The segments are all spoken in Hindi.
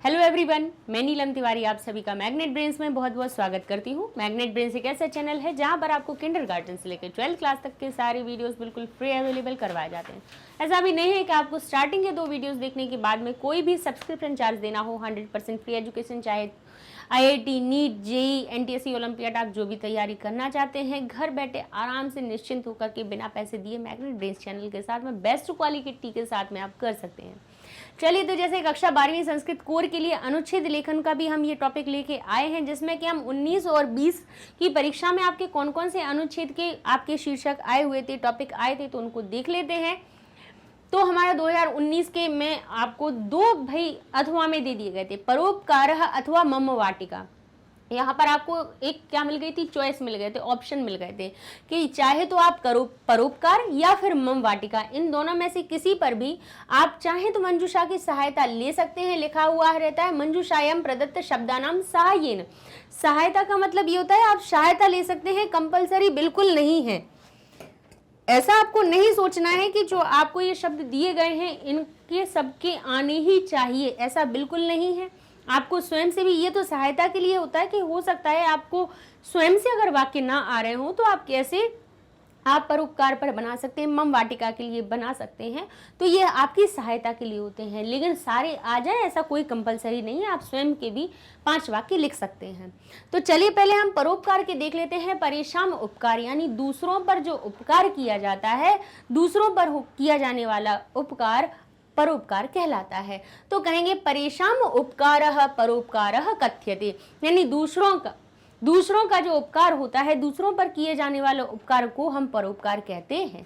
हेलो एवरीवन, मैं नीलम तिवारी आप सभी का मैग्नेट ब्रेन्स में बहुत बहुत स्वागत करती हूँ। मैग्नेट ब्रेन्स एक ऐसा चैनल है जहाँ पर आपको किंडरगार्टन से लेकर 12th क्लास तक के सारे वीडियोस बिल्कुल फ्री अवेलेबल करवाए जाते हैं। ऐसा भी नहीं है कि आपको स्टार्टिंग के 2 वीडियोस देखने के बाद में कोई भी सब्सक्रिप्शन चार्ज देना हो। 100% फ्री एजुकेशन, चाहे IIT, NEET, JEE, NTSC, olympiad, आप जो भी तैयारी करना चाहते हैं घर बैठे आराम से निश्चिंत होकर के बिना पैसे दिए मैग्नेट ब्रेन्स चैनल के साथ में बेस्ट क्वालिटी के साथ में आप कर सकते हैं। चलिए, तो जैसे कक्षा 12वीं संस्कृत कोर के लिए अनुच्छेद लेखन का भी हम ये टॉपिक लेके आए हैं, जिसमें कि हम 19 और 20 की परीक्षा में आपके कौन कौन से अनुच्छेद के आपके शीर्षक आए हुए थे, टॉपिक आए थे, तो उनको देख लेते हैं। तो हमारा 2019 के में आपको 2 भाई अथवा में दे दिए गए थे, परोपकारः अथवा मम वाटिका। यहाँ पर आपको एक क्या मिल गई थी, चॉइस मिल गए थे, ऑप्शन मिल गए थे कि चाहे तो आप करो परोपकार या फिर मम वाटिका, इन दोनों में से किसी पर भी आप चाहें तो मंजूषा की सहायता ले सकते हैं। लिखा हुआ रहता है मंजूषायाम प्रदत्त शब्दानाम सहायेन। सहायता का मतलब ये होता है आप सहायता ले सकते हैं, कंपलसरी बिल्कुल नहीं है। ऐसा आपको नहीं सोचना है कि जो आपको ये शब्द दिए गए हैं इनके सबके आने ही चाहिए, ऐसा बिल्कुल नहीं है। आपको स्वयं से भी, ये तो सहायता के लिए होता है कि हो सकता है आपको स्वयं से अगर वाक्य ना आ रहे हो तो आप कैसे आप परोपकार पर बना सकते हैं, मम वाटिका के लिए बना सकते हैं, तो ये आपकी सहायता के लिए होते हैं। लेकिन सारे आ जाए ऐसा कोई कंपलसरी नहीं है, आप स्वयं के भी 5 वाक्य लिख सकते हैं। तो चलिए पहले हम परोपकार के देख लेते हैं। परेशान उपकार यानी दूसरों पर जो उपकार किया जाता है, दूसरों पर किया जाने वाला उपकार परोपकार कहलाता है। तो कहेंगे परेशान उपकारः परोपकारः कथ्यते, यानी दूसरों का जो उपकार होता है, दूसरों पर किए जाने वाले उपकार को हम परोपकार कहते हैं।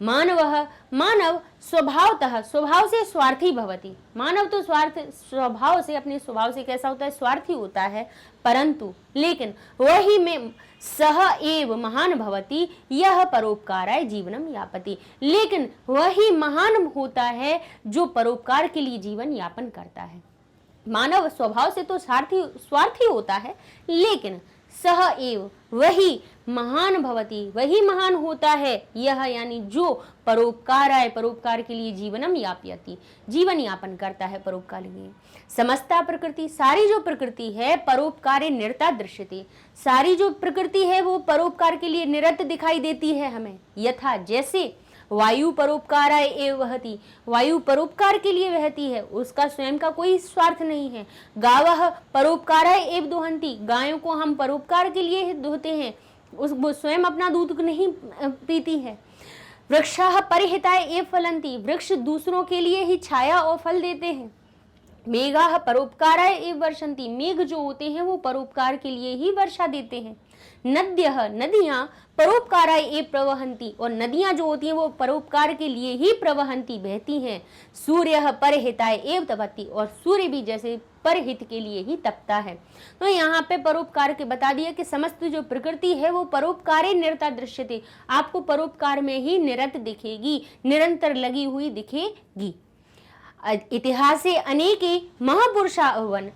मानव स्वभाव से स्वार्थी भवति। मानव तो स्वभाव से, अपने स्वभाव से कैसा होता है, स्वार्थी होता है, परंतु लेकिन वही में सह एव महान भवति, यह परोपकाराय जीवनम यापति। लेकिन वही महान होता है जो परोपकार के लिए जीवन यापन करता है। मानव स्वभाव से तो स्वार्थी होता है, लेकिन सह एव वही महान भवति, वही महान होता है, यह यानी जो परोपकार के लिए जीवनम यापयति, जीवन यापन करता है परोपकार के लिए। समस्ता प्रकृति, सारी जो प्रकृति है परोपकारे निरता दृश्यते, सारी जो प्रकृति है वो परोपकार के लिए निरत दिखाई देती है हमें। यथा जैसे वायु परोपकाराय एव वहति, वायु परोपकार के लिए बहती है, उसका स्वयं का कोई स्वार्थ नहीं है। गावः परोपकाराय एव दोहन्ति, गायों को हम परोपकार के लिए दुहते हैं, वो स्वयं अपना दूध नहीं पीती है। वृक्षाः परिहिताय एव फलन्ति, वृक्ष दूसरों के लिए ही छाया और फल देते हैं। मेघाः परोपकाराय एव वर्षन्ति, मेघ जो होते हैं वो परोपकार के लिए ही वर्षा देते हैं। नद्यः, नदियां परोपकाराय एव प्रवहन्ति, और नदियां जो होती हैं वो परोपकार के लिए ही प्रवहन्ति, बहती हैं। सूर्यः परहिताय एव तपति, और सूर्य भी जैसे परहित के लिए ही तपता है। तो यहाँ पे परोपकार के बता दिया कि समस्त जो प्रकृति है वो परोपकारे निरता दृश्यते, आपको परोपकार में ही निरत दिखेगी, निरंतर लगी हुई दिखेगी। इतिहास से अनेके महापुरुषा अवन,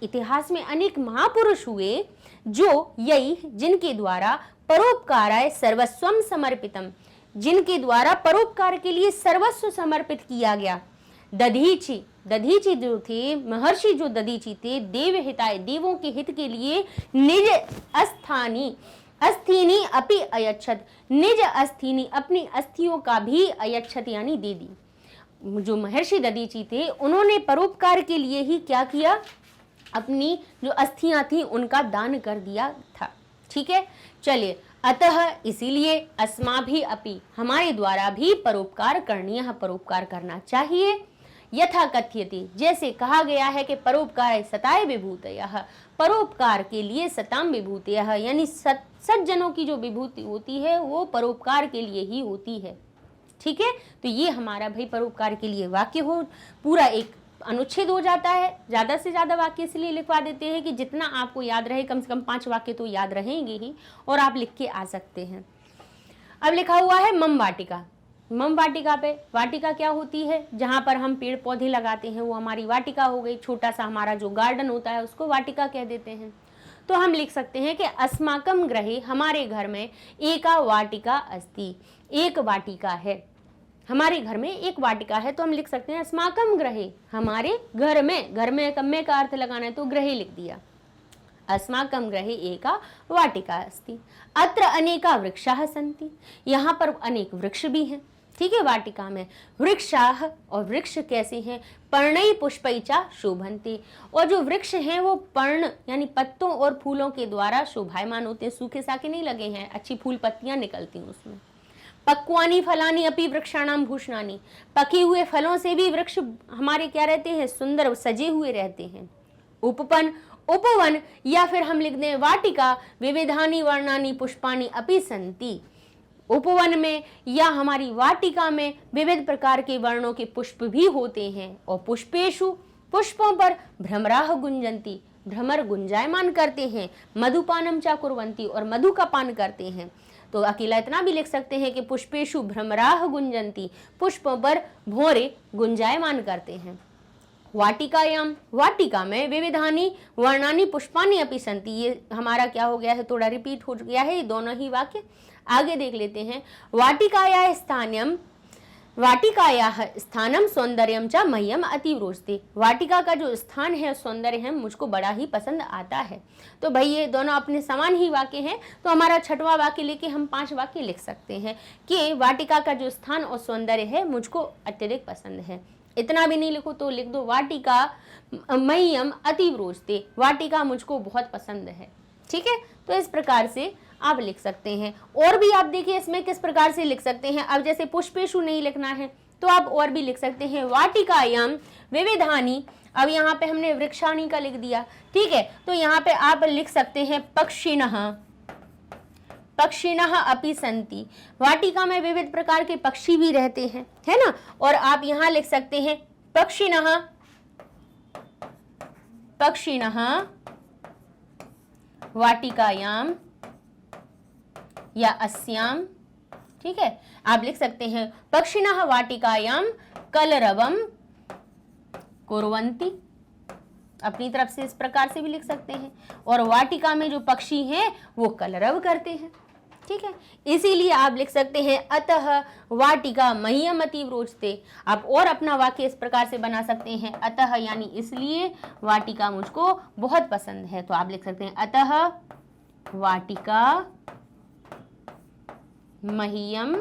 इतिहास में अनेक महापुरुष हुए जो यही जिनके द्वारा परोपकाराय सर्वस्वम समर्पितम, जिनके द्वारा परोपकार के लिए सर्वस्व समर्पित किया गया। दधीची जो थे, महर्षि जो दधीची थे, देव हिताय, देवों के हित के लिए निज अस्थीनी अपि अयच्छत, निज अस्थीनी अपनी अस्थियों का भी अयच्छत यानी दे दी। जो महर्षि दधीची थे उन्होंने परोपकार के लिए ही क्या किया, अपनी जो अस्थियां थी उनका दान कर दिया था। ठीक है, चलिए, अतः इसीलिए अस्माभि अपि, हमारे द्वारा भी परोपकार करणीय, परोपकार करना चाहिए। यथा कथ्यते, जैसे कहा गया है कि परोपकार सताय विभूतयः, परोपकार के लिए सताम विभूतयः, यानी सज्जनों की जो विभूति होती है वो परोपकार के लिए ही होती है। ठीक है, तो ये हमारा भाई परोपकार के लिए वाक्य हो, पूरा एक अनुच्छेद हो जाता है। ज्यादा से ज्यादा वाक्य इसलिए लिखवा देते हैं कि जितना आपको याद रहे, कम से कम 5 वाक्य तो याद रहेंगे ही, और आप लिख के आ सकते हैं। अब लिखा हुआ है मम वाटिका। मम वाटिका पे, वाटिका क्या होती है, जहां पर हम पेड़ पौधे लगाते हैं वो हमारी वाटिका हो गई। छोटा सा हमारा जो गार्डन होता है उसको वाटिका कह देते हैं। तो हम लिख सकते हैं कि अस्माकम गृहे, हमारे घर में एका वाटिका अस्ति, एक वाटिका है। हमारे घर में एक वाटिका है, तो हम लिख सकते हैं अस्माकं गृहे, हमारे घर में कम्मे का अर्थ लगाना है तो गृहे लिख दिया। अस्माकं गृहे एका वाटिका अस्ति। अत्र अनेका वृक्षाः सन्ति, यहाँ पर अनेक वृक्ष भी हैं। ठीक है, वाटिका में वृक्षाः, और वृक्ष कैसे हैं? पर्णै पुष्पै च शोभन्ति, और जो वृक्ष हैं वो पर्ण यानी पत्तों और फूलों के द्वारा शोभायमान होते हैं। सूखे साखे नहीं लगे हैं, अच्छी फूल पत्तियां निकलती हैं उसमें। पक्वानि फलानि अपि वृक्षाणाम भूषणानि, पके हुए फलों से भी वृक्ष हमारे क्या रहते हैं? सुंदर सजे हुए रहते हैं। उपवन, उपवन या फिर हम लिख दें वाटिका, विविधानि वर्णानि पुष्पाणि अपि सन्ति। उपवन में या हमारी वाटिका में विविध प्रकार के वर्णों के पुष्प भी होते हैं। और पुष्पेषु, पुष्पों पर भ्रमराः गुंजन्ति, भ्रमर गुंजायमान करते हैं। मधुपानम च कुर्वन्ति, और मधु का पान करते हैं। तो अकेला इतना भी लिख सकते हैं कि पुष्पेषु भ्रमराः गुंजन्ति, पुष्पों पर भौरे गुंजायमान करते हैं। वाटिकायाम, वाटिका में विविधानि वर्णानि पुष्पानि अपि सन्ति, ये हमारा क्या हो गया है? थोड़ा रिपीट हो गया है ये दोनों ही वाक्य। आगे देख लेते हैं। वाटिकायाः स्थान्यम, वाटिकायाः स्थानम सौंदर्यम च मह्यम अतीव रोचते, वाटिका का जो स्थान है, सौंदर्य है, मुझको बड़ा ही पसंद आता है। तो भाई ये दोनों अपने समान ही वाक्य हैं, तो हमारा छठवां वाक्य लेके हम 5 वाक्य लिख सकते हैं कि वाटिका का जो स्थान और सौंदर्य है मुझको अत्यधिक पसंद है। इतना भी नहीं लिखो तो लिख दो वाटिका मह्यम अतीव रोचते, वाटिका मुझको बहुत पसंद है। ठीक है, तो इस प्रकार से आप लिख सकते हैं। और भी आप देखिए इसमें किस प्रकार से लिख सकते हैं। अब जैसे पुष्पेषु नहीं लिखना है तो आप और भी लिख सकते हैं वाटिकायाम विविधानि, अब यहाँ पे हमने वृक्षाणि का लिख दिया। ठीक है, तो यहाँ पे आप लिख सकते हैं पक्षिणः, पक्षिणः अपि सन्ति, वाटिका में विविध प्रकार के पक्षी भी रहते हैं, है ना। और आप यहाँ लिख सकते हैं पक्षिणः, पक्षिणः वाटिकायाम या अस्याम। ठीक है, आप लिख सकते हैं पक्षिणः वाटिकायाम कलरवम कुर्वन्ति, अपनी तरफ से इस प्रकार से भी लिख सकते हैं। और वाटिका में जो पक्षी हैं वो कलरव करते हैं। ठीक है, इसीलिए आप लिख सकते हैं अतः वाटिका मह्यम अतीव रोचते। आप और अपना वाक्य इस प्रकार से बना सकते हैं, अतः यानी इसलिए वाटिका मुझको बहुत पसंद है। तो आप लिख सकते हैं अतः वाटिका मह्यम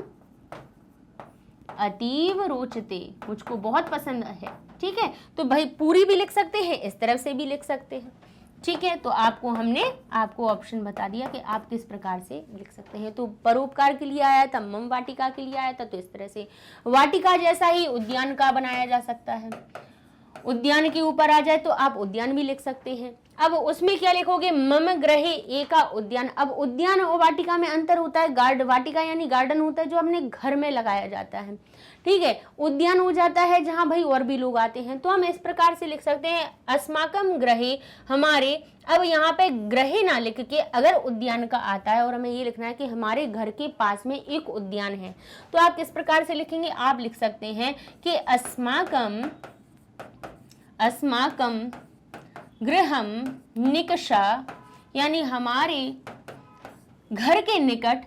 अतीव रोचते, मुझको बहुत पसंद है। ठीक है, तो भाई पूरी भी लिख सकते हैं, इस तरफ से भी लिख सकते हैं। ठीक है, तो हमने आपको ऑप्शन बता दिया कि आप किस प्रकार से लिख सकते हैं। तो परोपकार के लिए आया था, मम वाटिका के लिए आया था, तो इस तरह से वाटिका जैसा ही उद्यान का बनाया जा सकता है। उद्यान के ऊपर आ जाए तो आप उद्यान भी लिख सकते हैं। अब उसमें क्या लिखोगे? मम गृहे एका उद्यान। अब उद्यान और वाटिका में अंतर होता है। वाटिका यानी गार्डन होता है जो अपने घर में लगाया जाता है। ठीक है, उद्यान हो जाता है जहां भाई और भी लोग आते हैं। तो हम इस प्रकार से लिख सकते हैं अस्माकं गृहे, हमारे। अब यहाँ पे गृहे ना लिख के अगर उद्यान का आता है और हमें ये लिखना है कि हमारे घर के पास में एक उद्यान है, तो आप किस प्रकार से लिखेंगे? आप लिख सकते हैं कि अस्माकं गृहम निकषा, यानी हमारे घर के निकट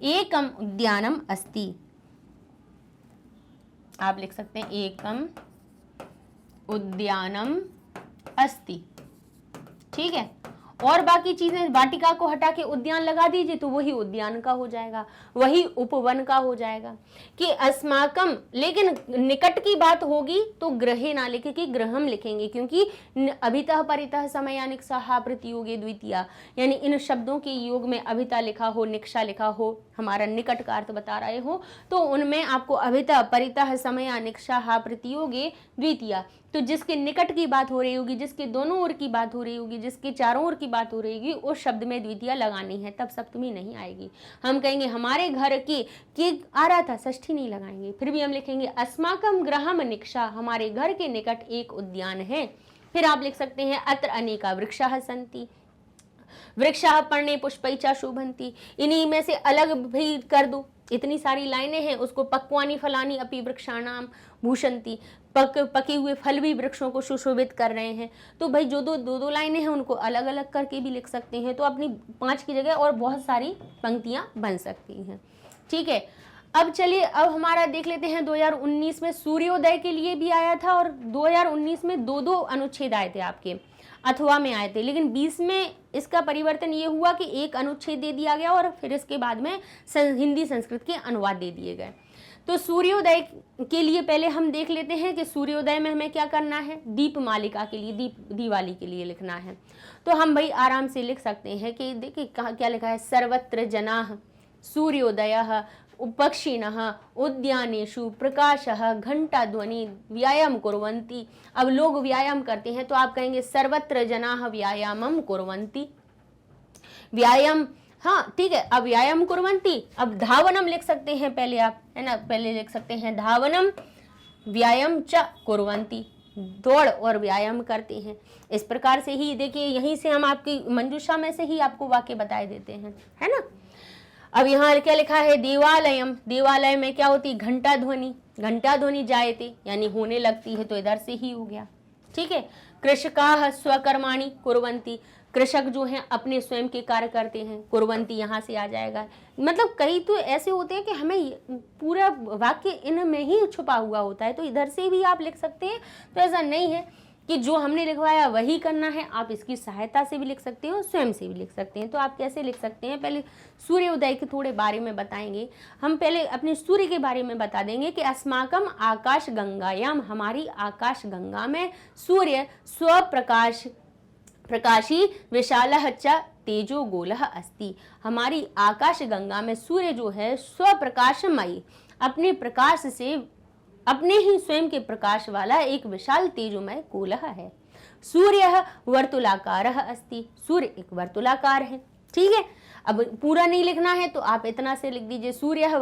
एकम उद्यानम अस्ति। आप लिख सकते हैं एकम उद्यानम अस्ति। ठीक है, और बाकी चीजें वाटिका को हटा के उद्यान लगा दीजिए तो वही उद्यान का हो जाएगा, वही उपवन का हो जाएगा। कि अस्माकम, लेकिन निकट की बात होगी तो गृहे ना लिखे कि गृहम लिखेंगे, क्योंकि अभितः परितः समयानिक्षा प्रतियोगे द्वितीया, यानी इन शब्दों के योग में अभिता लिखा हो, निक्षा लिखा हो, हमारा निकट का अर्थ बता रहे हो, तो उनमें आपको अभितः परितः समयानिक्षा प्रतियोगे द्वितीया, तो जिसके निकट की बात हो रही होगी, जिसके दोनों ओर की बात हो रही होगी, जिसके चारों ओर की बात हो रही होगी, उस शब्द में द्वितीया लगानी है, तब सप्तमी नहीं आएगी। हम कहेंगे हमारे घर की आ रहा था, षष्ठी नहीं लगाएंगे, फिर भी हम लिखेंगे अस्माकं गृहम निक्षा, हमारे घर के निकट एक उद्यान है। फिर आप लिख सकते हैं अत्र अनेका वृक्षाः सन्ति, वृक्षाः पर्णे पुष्पै च शोभन्ति, इन्हीं में से अलग भी कर दो। इतनी सारी लाइनें हैं, उसको पक्वानि फलानि अपि वृक्षाणाम भूषन्ति, पके हुए फल भी वृक्षों को सुशोभित कर रहे हैं। तो भाई जो दो लाइनें हैं उनको अलग अलग करके भी लिख सकते हैं। तो अपनी 5 की जगह और बहुत सारी पंक्तियां बन सकती हैं। ठीक है, अब चलिए, अब हमारा देख लेते हैं 2019 में सूर्योदय के लिए भी आया था और 2019 में दो दो अनुच्छेद आए थे आपके, अथवा में आए थे, लेकिन 20 में इसका परिवर्तन ये हुआ कि एक अनुच्छेद दे दिया गया और फिर इसके बाद में हिंदी संस्कृत के अनुवाद दे दिए गए। तो सूर्योदय के लिए पहले हम देख लेते हैं कि सूर्योदय में हमें क्या करना है। दीपमालिका के लिए, दिवाली के लिए लिखना है। तो हम भाई आराम से लिख सकते हैं कि देखिए कहाँ क्या लिखा है, सर्वत्र जनाः सूर्योदयः पक्षिणः उद्यानेषु प्रकाशः घंटाध्वनि व्यायाम कुर्वन्ति। अब लोग व्यायाम करते हैं तो आप कहेंगे सर्वत्र जनाः व्यायामं कुर्वन्ति। व्यायाम, हाँ ठीक है। अब व्यायाम कुर्वन्ति, अब धावनम लिख सकते हैं पहले आप, है ना, पहले लिख सकते हैं धावनम व्यायाम च कुर्वन्ति, दौड़ और व्यायाम करते हैं। इस प्रकार से ही देखिए, यहीं से हम आपकी मंजूषा में से ही आपको वाक्य बताए देते हैं, है ना। अब यहाँ क्या लिखा है, देवालयम, देवालय में क्या होती है, घंटा ध्वनि, घंटा ध्वनि जायते यानी होने लगती है, तो इधर से ही हो गया, ठीक है। कृषकाः स्वकर्माणि कुर्वन्ति, कृषक जो हैं अपने स्वयं के कार्य करते हैं, कुर्वन्ति यहाँ से आ जाएगा। मतलब कई तो ऐसे होते हैं कि हमें पूरा वाक्य इनमें ही छुपा हुआ होता है, तो इधर से भी आप लिख सकते हैं। तो ऐसा नहीं है कि जो हमने लिखवाया वही करना है, आप इसकी सहायता से भी लिख सकते हो, स्वयं से भी लिख सकते हैं। तो आप कैसे लिख सकते हैं, पहले सूर्योदय के थोड़े बारे में बताएंगे। हम पहले अपने सूर्य के बारे में बता देंगे कि अस्माकम आकाश गंगायाम, हमारी आकाश गंगा में सूर्य स्वप्रकाश प्रकाशी विशालः च तेजो गोलः अस्ति। हमारी आकाश गंगा में सूर्य जो है स्वप्रकाशमयी, अपने प्रकाश से, अपने ही स्वयं के प्रकाश वाला एक विशाल तेजोमय गोलः है। सूर्यः वर्तुलाकारः अस्ति, सूर्य एक वर्तुलाकार है, ठीक है। अब पूरा नहीं लिखना है तो आप इतना से लिख दीजिए, सूर्यः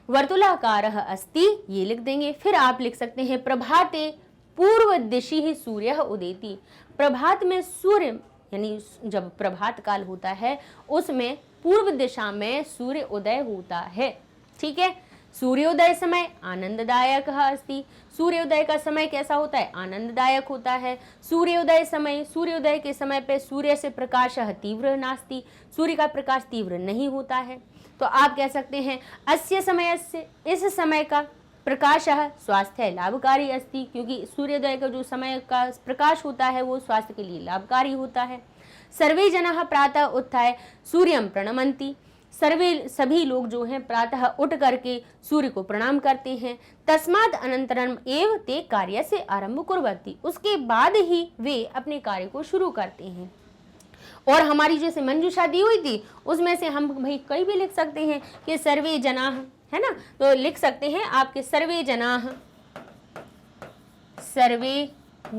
वर्तुलाकारः अस्ति, ये लिख देंगे। फिर आप लिख सकते हैं प्रभाते पूर्व दिशि ही सूर्य उदेति, प्रभात में सूर्य यानी जब प्रभात काल होता है उसमें पूर्व दिशा में सूर्य उदय होता है, ठीक है। सूर्योदय समय आनंददायक अस्ति, सूर्योदय का समय कैसा होता है, आनंददायक होता है। सूर्योदय के समय पे सूर्य से प्रकाश तीव्र नास्ति, सूर्य का प्रकाश तीव्र नहीं होता है। तो आप कह सकते हैं अस्य समय से, इस समय का प्रकाश स्वास्थ्य लाभकारी अस्ति, क्योंकि सूर्योदय का जो समय का प्रकाश होता है वो स्वास्थ्य के लिए लाभकारी होता है। सर्वे जनाः प्रातः उत्थाय सूर्यं प्रणमन्ति, सभी लोग जो हैं प्रातः उठ करके सूर्य को प्रणाम करते हैं। तस्मात् अनंतरम एव ते कार्य से आरंभ कुर्वन्ति, उसके बाद ही वे अपने कार्य को शुरू करते हैं। और हमारी जैसे मंजूषा दी हुई थी उसमें से हम भाई कई भी लिख सकते हैं कि सर्वे जनाः, है ना, तो लिख सकते हैं आपके सर्वे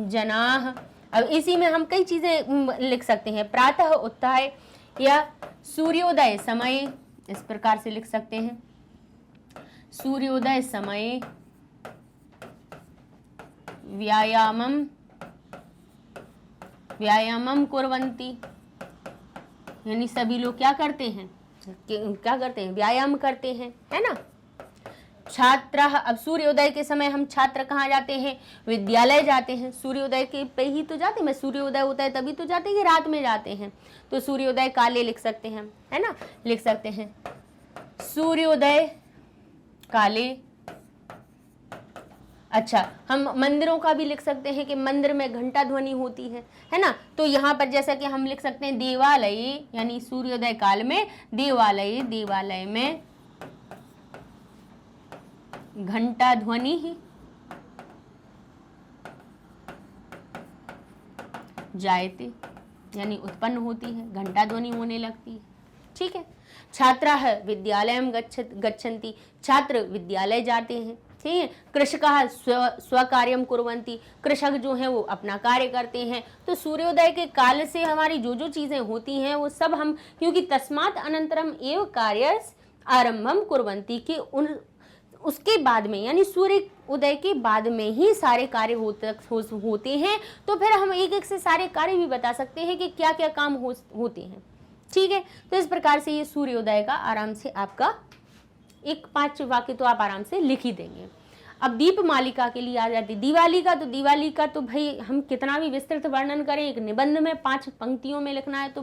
जनाः। अब इसी में हम कई चीजें लिख सकते हैं, प्रातः उत्थाय या सूर्योदय समय, इस प्रकार से लिख सकते हैं, सूर्योदय समय व्यायामम कुर्वन्ति, यानी सभी लोग क्या करते हैं, व्यायाम करते हैं, है ना। छात्रः, अब सूर्योदय के समय हम छात्र कहाँ जाते हैं, विद्यालय जाते हैं। सूर्योदय के पे ही तो जाते हैं, सूर्योदय होता है तभी तो जाते हैं कि रात में जाते हैं। तो सूर्योदय काले लिख सकते हैं, है ना, लिख सकते हैं सूर्योदय काले। अच्छा, हम मंदिरों का भी लिख सकते हैं कि मंदिर में घंटा ध्वनि होती है ना। तो यहाँ पर जैसा कि हम लिख सकते हैं देवालय, यानी सूर्योदय काल में देवालय में घंटा ध्वनि ही जायते, यानी उत्पन्न होती है, घंटा ध्वनि होने लगती है, ठीक है। छात्राः विद्यालयं गच्छन्ति, छात्र विद्यालय जाते हैं, ठीक है। कृषकाः स्वकार्यं कुर्वन्ति, कृषक जो हैं वो अपना कार्य करते हैं। तो सूर्योदय के काल से हमारी जो जो चीजें होती हैं वो सब हम, क्योंकि तस्मात् अनंतरम एव कार्य आरंभम कुर्वन्ति, कि उसके बाद में, यानी सूर्य उदय के बाद में ही सारे कार्य होते हैं। तो फिर हम एक एक से सारे कार्य भी बता सकते हैं कि क्या क्या काम होते हैं, ठीक है। तो इस प्रकार से ये सूर्योदय का आराम से आपका एक 5 वाक्य तो आप आराम से लिख ही देंगे। अब दीपमालिका के लिए आ जाती दिवाली का तो भाई हम कितना भी विस्तृत वर्णन करें, एक निबंध में 5 पंक्तियों में लिखना है तो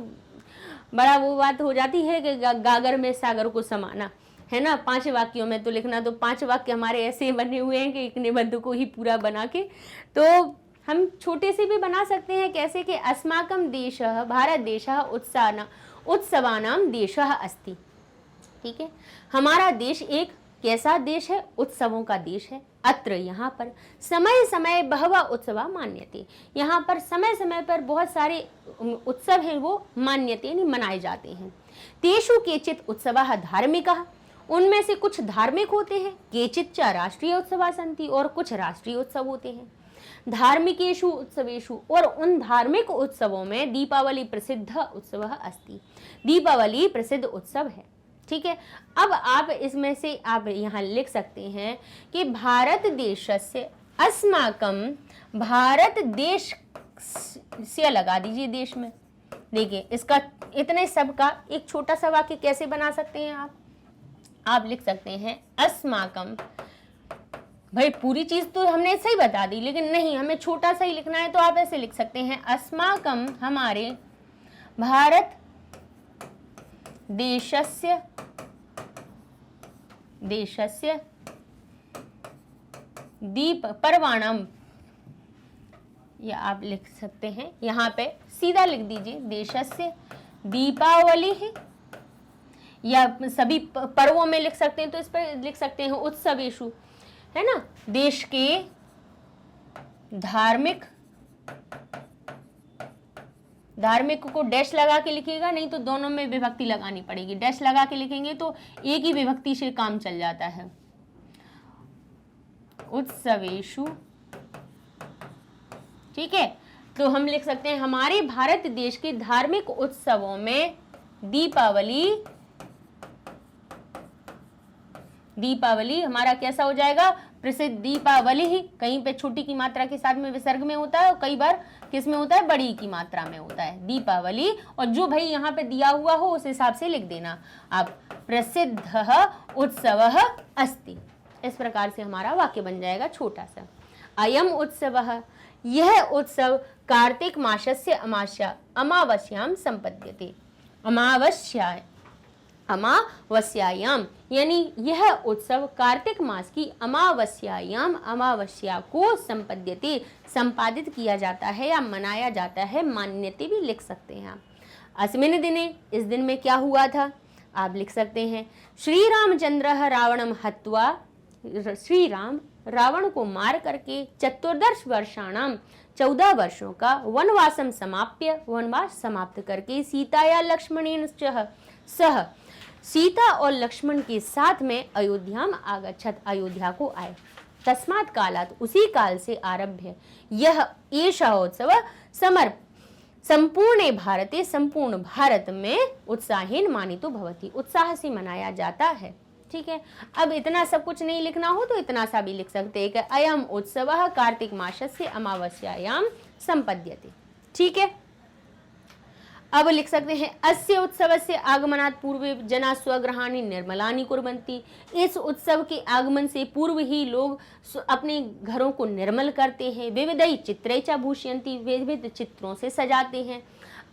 बड़ा वो बात हो जाती है कि गागर में सागर को समाना, है ना। 5 वाक्यों में तो लिखना, तो 5 वाक्य हमारे ऐसे बने हुए हैं कि एक निबंध को ही पूरा बना के। तो हम छोटे से भी बना सकते हैं, कैसे कि अस्माकं देशः भारत देशः उत्सवानां देशः अस्ति। ठीक है, हमारा देश एक कैसा देश है? उत्सवों का देश है। अत्र यहाँ पर समय समय बहवा उत्सवा मान्यते, यहाँ पर समय समय पर बहुत सारे उत्सव हैं वो मान्यते यानी मनाए जाते हैं। तेषु केचित् उत्सवाः धार्मिकाः, उनमें से कुछ धार्मिक होते हैं। केचित् च राष्ट्रीय उत्सवा सन्ति, और कुछ राष्ट्रीय उत्सव होते हैं। धार्मिकेषु उत्सवेषु, और उन धार्मिक उत्सवों में दीपावली प्रसिद्ध उत्सव अस्ति, दीपावली प्रसिद्ध उत्सव है। ठीक है, अब आप इसमें से आप यहाँ लिख सकते हैं कि भारत देशस्य अस्माकं, भारत देश से लगा दीजिए देश में। देखिए इसका इतने सब का एक छोटा सा वाक्य कैसे बना सकते हैं आप लिख सकते हैं अस्माकं। भाई पूरी चीज तो हमने सही बता दी, लेकिन नहीं, हमें छोटा सा ही लिखना है, तो आप ऐसे लिख सकते हैं अस्माकं, हमारे भारत देशस्य दीप पर्वाणम, या आप लिख सकते हैं यहाँ पे सीधा लिख दीजिए देशस्य दीपावली है, या सभी पर्वों में लिख सकते हैं तो इस पर लिख सकते हैं उत्सवेषु, है ना। देश के धार्मिक को डैश लगा के लिखिएगा, नहीं तो दोनों में विभक्ति लगानी पड़ेगी। डैश लगा के लिखेंगे तो एक ही विभक्ति से काम चल जाता है। उत्सवेषु, ठीक है, तो हम लिख सकते हैं हमारे भारत देश के धार्मिक उत्सवों में दीपावली हमारा कैसा हो जाएगा? प्रसिद्ध। दीपावली ही कहीं पे छोटी की मात्रा के साथ में विसर्ग में होता है, और कई बार किस में होता है? बड़ी की मात्रा में होता है। दीपावली, और जो भाई यहाँ पे दिया हुआ हो उस हिसाब से लिख देना आप, प्रसिद्ध उत्सव अस्ति। इस प्रकार से हमारा वाक्य बन जाएगा छोटा सा। अयम उत्सव, यह उत्सव कार्तिक मासस्य अमावस्याम संपद्यते। अमावस्यायाम यानी यह उत्सव कार्तिक मास की अमावस्या को संपद्यते, संपादित किया जाता है या मनाया जाता है। मान्यते भी लिख सकते हैं आप। अस्मिन् दिने, इस दिन में क्या हुआ था? आप लिख सकते हैं श्री रामचंद्र रावणम हत्वा, श्री राम रावण को मार करके 14 वर्षाणाम 14 वर्षों का वनवासम समाप्य, वनवास समाप्त करके सीताया लक्ष्मणेन सह, सीता और लक्ष्मण के साथ में अयोध्याम आगच्छत, अयोध्या को आए। तस्मात् कालात्, उसी काल से आरभ्य यह एषः उत्सव संपूर्ण भारते, संपूर्ण भारत में उत्साहेन मानितो भवति, उत्साह से मनाया जाता है। ठीक है, अब इतना सब कुछ नहीं लिखना हो तो इतना सा भी लिख सकते हैं कि अयम उत्सवः कार्तिक मासस्य अमावस्यायां संपद्यते। ठीक है, अब लिख सकते हैं अस्य उत्सवस्य आगमनात् पूर्वे जना स्वगृहाणि निर्मलानि कुर्वन्ति। इस उत्सव के आगमन से पूर्व ही लोग अपने घरों को निर्मल करते हैं। विविधै चित्रै च भूषयन्ति, विविध चित्रों से सजाते हैं।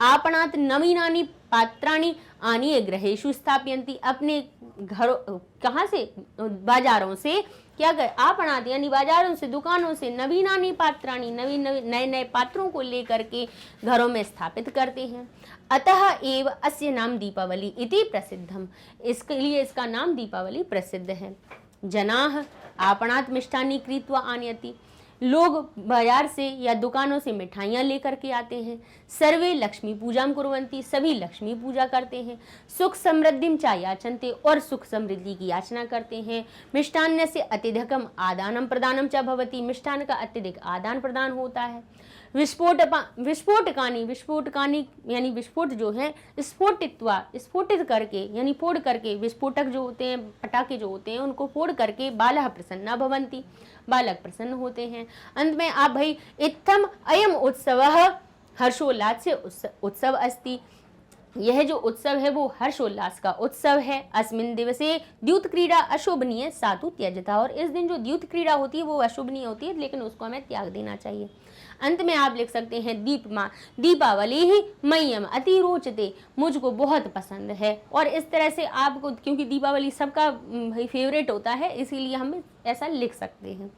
आपणात् नवीनानि पात्राणि आनीय गृहेषु स्थापयन्ति, अपने घरों कहाँ से? बाजारों से क्या कर? आपणात् यानी बाजारों से, दुकानों से, नवीनानि पात्राणि, नए नए पात्रों को लेकर के घरों में स्थापित करते हैं। अतः एव अस्य नाम दीपावली इति प्रसिद्धम, इसके लिए इसका नाम दीपावली प्रसिद्ध है। जनाः आपणात् मिष्टानि क्रीत्वा आनयति, लोग बाजार से या दुकानों से मिठाइयाँ लेकर के आते हैं। सर्वे लक्ष्मी पूजां कुर्वन्ति, सभी लक्ष्मी पूजा करते हैं। सुख समृद्धिं च याचन्ते, और सुख समृद्धि की याचना करते हैं। मिष्टान्नस्य अत्यधिकम आदानं प्रदानं च भवति, मिष्टान का अत्यधिक आदान प्रदान होता है। विस्फोटकानी यानी विस्फोट जो है, स्फोटित्वा स्फोटित करके यानी फोड़ करके, विस्फोटक जो होते हैं, पटाखे जो होते हैं उनको फोड़ करके, बालः प्रसन्ना भवन्ति, बालक प्रसन्न होते हैं। अंत में आप भाई इत्थम अयम उत्सवः हर्षोल्लास से उत्सव अस्ति, यह जो उत्सव है वो हर्षोल्लास का उत्सव है। अस्मिन दिवसे द्यूत क्रीड़ा अशोभनीय सातु त्यजता, और इस दिन जो द्यूत क्रीड़ा होती है वो अशोभनीय होती है, लेकिन उसको हमें त्याग देना चाहिए। अंत में आप लिख सकते हैं दीपावली ही मह्यम अति रोचते, मुझको बहुत पसंद है। और इस तरह से आपको, क्योंकि दीपावली सबका फेवरेट होता है, इसीलिए हम ऐसा लिख सकते हैं।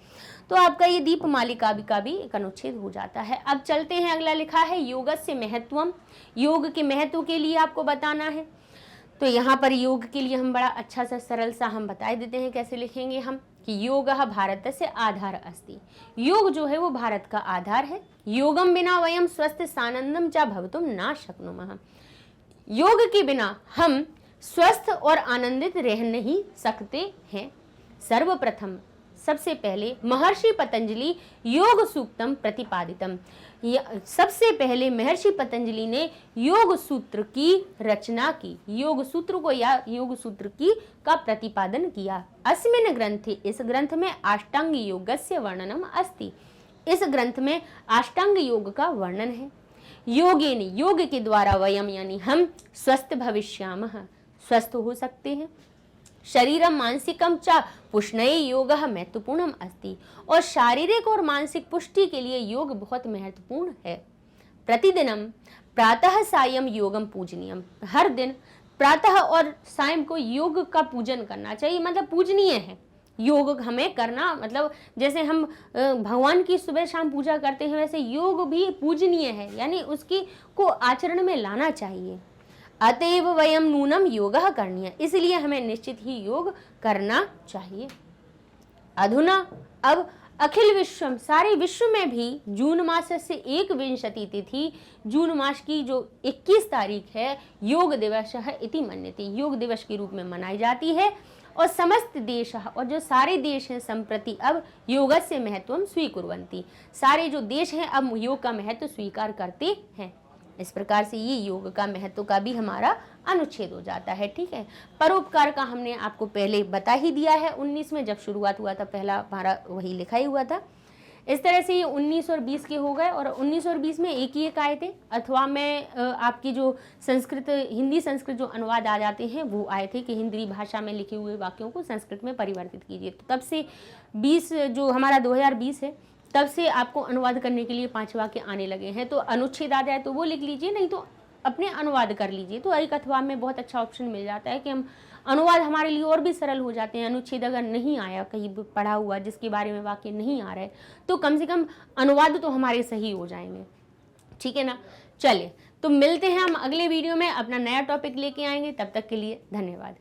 तो आपका ये दीपमालिका का भी एक अनुच्छेद हो जाता है। अब चलते हैं, अगला लिखा है योगस्य महत्वम, योग के महत्व के लिए आपको बताना है। तो यहाँ पर योग के लिए हम बड़ा अच्छा सा सरल सा हम बता देते हैं कैसे लिखेंगे हम, कि योगः भारतस्य आधार अस्ति, योग जो है वो भारत का आधार है। योगम बिना वयम स्वस्थ सानंदम च भवितुम ना शक्नुमः, योग के बिना हम स्वस्थ और आनंदित रह नहीं सकते हैं। सर्वप्रथम, सबसे पहले महर्षि पतंजलि योग सूक्तम प्रतिपादितम, सबसे पहले महर्षि पतंजलि ने योग सूत्र की रचना की, योग सूत्र को या योग सूत्र की का प्रतिपादन किया। अस्मिन् ग्रंथे, इस ग्रंथ में अष्टांग योगस्य वर्णनम अस्ति, इस ग्रंथ में अष्टांग योग का वर्णन है। योगेन, योग के द्वारा वयम यानी हम स्वस्थ भविष्यामः, स्वस्थ हो सकते हैं। शरीरम मानसिकम च पुष्णये योगः महत्वपूर्णम अस्ति, और शारीरिक और मानसिक पुष्टि के लिए योग बहुत महत्वपूर्ण है। प्रतिदिनम प्रातः सायं योगम पूजनीयम, हर दिन प्रातः और सायं को योग का पूजन करना चाहिए, मतलब पूजनीय है योग हमें करना। मतलब जैसे हम भगवान की सुबह शाम पूजा करते हैं, वैसे योग भी पूजनीय है, यानी उसकी को आचरण में लाना चाहिए। अतएव वयम नूनम योगः करणीय, इसलिए हमें निश्चित ही योग करना चाहिए। अधुना, अब अखिल विश्वम, सारे विश्व में भी जून मास से 21 तिथि, जून मास की जो 21 तारीख है, योग दिवस है इति मन्यते, योग दिवस के रूप में मनाई जाती है। और समस्त देश, और जो सारे देश हैं, संप्रति अब योगस्य महत्वम स्वीकुर्वन्ति, सारे जो देश हैं अब योग का महत्व स्वीकार करते हैं। इस प्रकार से ये योग का महत्व का भी हमारा अनुच्छेद हो जाता है। ठीक है, परोपकार का हमने आपको पहले बता ही दिया है, 19 में जब शुरुआत हुआ था पहला हमारा वही लिखा ही हुआ था। इस तरह से ये 19 और 20 के हो गए, और 19 और 20 में एक ही एक आए थे, अथवा में आपकी जो संस्कृत, हिंदी संस्कृत जो अनुवाद आ जाते हैं वो आए थे कि हिंदी भाषा में लिखे हुए वाक्यों को संस्कृत में परिवर्तित कीजिए। तो तब से 20 जो हमारा 2020 है, तब से आपको अनुवाद करने के लिए 5 वाक्य आने लगे हैं। तो अनुच्छेद आ जाए तो वो लिख लीजिए, नहीं तो अपने अनुवाद कर लीजिए। तो एक अथवा में बहुत अच्छा ऑप्शन मिल जाता है कि हम अनुवाद हमारे लिए और भी सरल हो जाते हैं। अनुच्छेद अगर नहीं आया, कहीं पढ़ा हुआ जिसके बारे में वाक्य नहीं आ रहा है, तो कम से कम अनुवाद तो हमारे सही हो जाएंगे। ठीक है ना, चलिए तो मिलते हैं हम अगले वीडियो में, अपना नया टॉपिक लेके आएंगे। तब तक के लिए धन्यवाद।